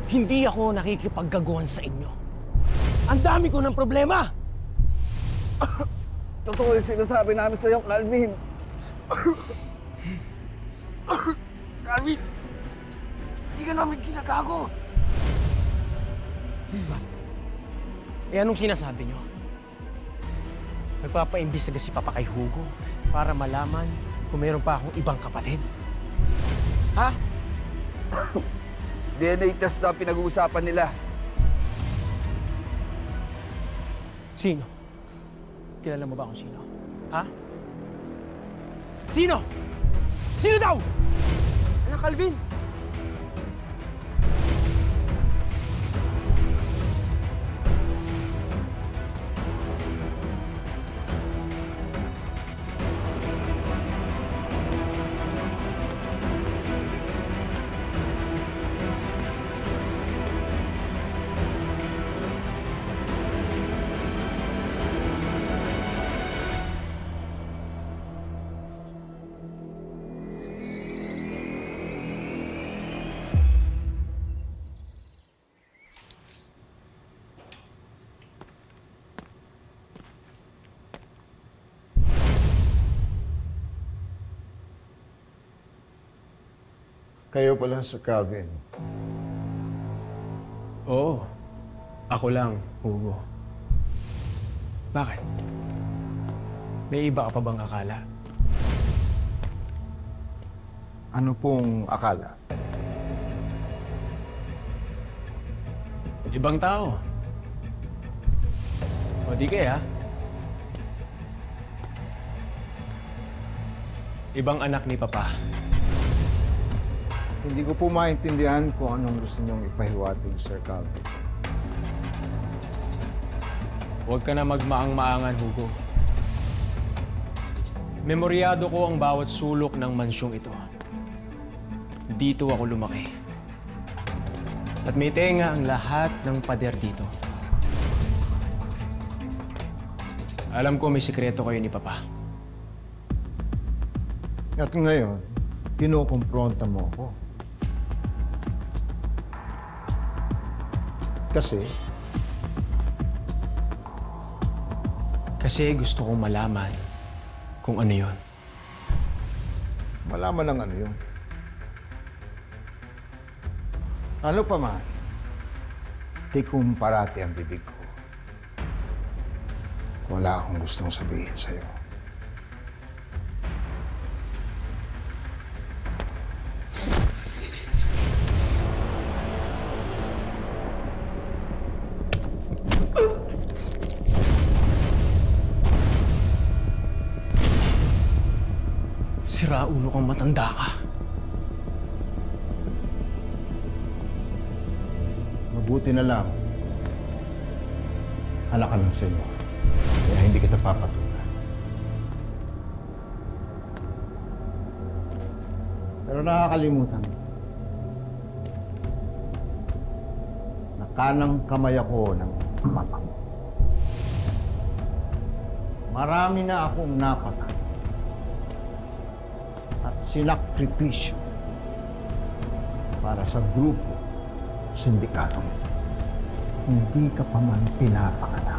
Hindi ako nakikipaggaguhan sa inyo. Ang dami ko ng problema! Totoo yung sinasabi namin sa'yo, Calvin. Calvin! Hindi ka namin ginagago! Eh, anong sinasabi nyo? Nagpapaimbestiga si Papa kay Hugo para malaman kung mayroon pa akong ibang kapatid. Ha? DNA test na pinag-uusapan nila. Sino? Kilala mo ba kung sino? Ha? Sino? Sino daw? Anak, Calvin! Kayo pala, Sir Calvin. Oo. Ako lang, Hugo. Bakit? May iba ka pa bang akala? Ano pong akala? Ibang tao. O di kaya? Ibang anak ni Papa. Hindi ko po maintindihan kung anong gusto niyong ipahiwatig, Sir Calvin. Huwag ka na magmaang-maangan, Hugo. Memoryado ko ang bawat sulok ng mansyong ito. Dito ako lumaki. At may tenga ang lahat ng pader dito. Alam ko may sikreto kayo ni Papa. At ngayon, kinukumpronta mo ako. Kasi gusto kong malaman kung ano yon. Malaman ng ano yun. Ano pa man, tikum parati ang bibig ko. Wala akong gustong sabihin sa'yo. Siraulo kang matanda ka. Mabuti na lang. Anak ka ng Senyor. Kaya hindi kita papatulan. Pero nakakalimutan mo. Nakanang kamay ako ng mata mo. Marami na akong napatay. At sinakripisyo para sa grupo, sindikato. Hindi ka pa man pinapangalan.